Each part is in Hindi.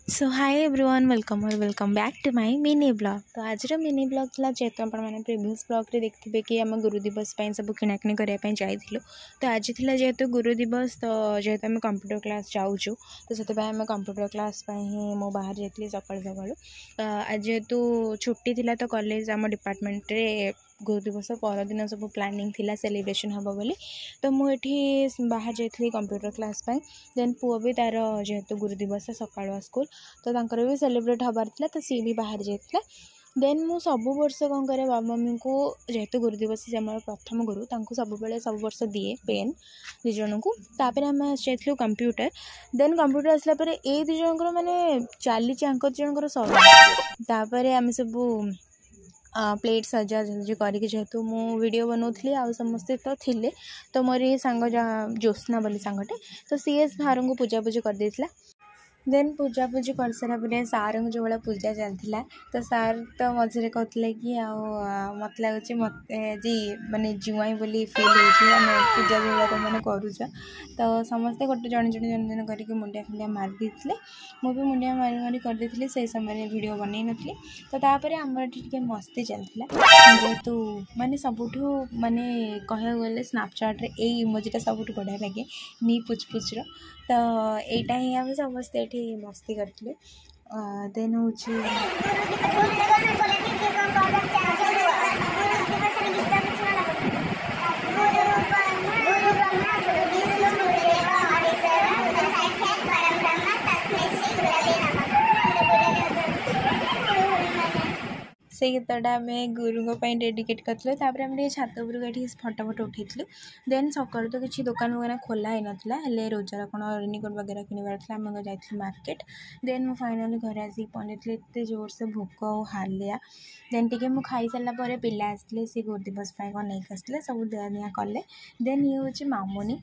So hi everyone welcome back to my mini blog. तो आज मिनी ब्लॉग था जेहेतु आपने प्रीवियस ब्लॉग रे देखिए कि आम गुरु दिवस सब किणाकिणी करने जाइलु। तो आज थी जेहेतु गुरु दिवस तो जेहेतु आम कंप्यूटर क्लास जाऊँ तो से आम कंप्यूटर क्लास ही मो बाहर जाइए सकाल सकाल। आज जेहेतु छुट्टी थी तो कॉलेज आम डिपार्टमेंट रे गुरु दिवस परदिन सब प्लानिंग थिला सेलिब्रेशन हम बोली। तो मुझे बाहर जाइए कंप्यूटर क्लास देन पुओ भी तार जेहेतु गुरु दिवस सकाल स्कूल तो तांकर भी सेलिब्रेट हबार था तो सी भी बाहर जाइए। देन मु सब वर्ष कौन करे बाबा मम्मी को जेहेतु गुरु दिवस से आम प्रथम गुरु सब बेले सब वर्ष दिए पेन दिज को। तापर आम आसलु कंप्यूटर देन कंप्यूटर आसला ए दिज माने चली दिजर सर आम सब प्लेट सजा सजी करके जेहेतु मु वीडियो बनाऊली आ समस्ते तो थिले तो मोर ये सांग ज्योत्ना बोली सांगटे तो सी सार को पूजापूजी कर देथिला। देन पूजापूजी कर सारा सार जो भाई पूजा चलता तो सार तो मझे कहते कि मत लगुच मत जी माने जुआई बोली फिल हो पूजा जो भाई तुम करुच तो समस्ते गोटे जन जन जन जन करके मुंडिया खुंडिया मारी देते मुझे मुंडिया मारी मारी करदे से समय वीडियो बनई नी। तो तापर आमर टे मस्ती चलता जेहेतु माने सबुठू माने कह गले स्नैपचैट रे ए इमोजीटा सबुठू बढ़िया लगे नी पुचपुचर तो यहीटा ही आम समस्ते ये मस्ती करते। देन हूँ से गीतटा आम गुरु डेडिकेट करते आम छात उपरक फटो फटो उठेलु। देन सकाल तो किसी दुकान वगैरह खोला ही नाला रोजार कौन रेनिकोट वगैरह किणवार आम जाइए मार्केट। देन मुझे फाइनाली घर आसिक पहुँची एत जोर से भोक और हालिया। देन टी मुझे खाई सारापर पिला आसते सी गुरु दिवस कौन नहीं आसते सब दिया निया कले। देन ये हूँ मामुनी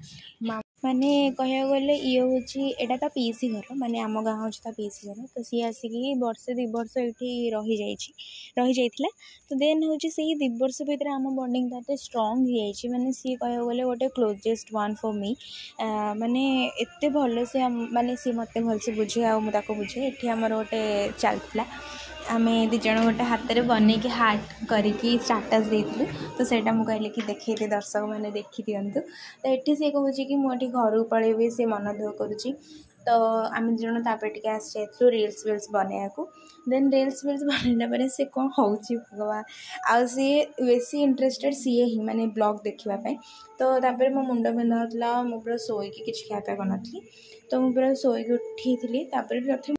माने कह गले ये हूँ यहाँ तो पीसी घर माने आम गाँव हूँ तो पीसी घर तो सी आसिक वर्षे 2 वर्ष ये रही जाइए। तो देन हूँ से 2 वर्ष भितर आम बॉन्डिंग तो स्ट्रंग हो माने सी कह गले गोटे क्लोजेस्ट वन फॉर मी माने एत भल से माने सी मत भलसे बुझे आ मुझे बुझे ये आमर गोटे चलता आम दिज गोटे हाथ में बन के हार्ट करके स्टाटस देलु तो सेटा मुझे कहले कि देखते दर्शक मैंने देखी दिंतु। तो ये सी कहूँ कि मुझे घर को पलैबी सी मन दुख करुच्ची तो आम दिज टे आस जाइलु रिल्स विल्स बनने को। देन रिल्स विल्स बनला से कौन हो भगवान आ सी बेसी इंटरेस्टेड सी ही माने ब्लॉग देखापी। तो तापर मो मुंड बिंधा होता मुझे पूरा शोक कि खाया कर नी तो मुझे पूरा शोक उठी थी।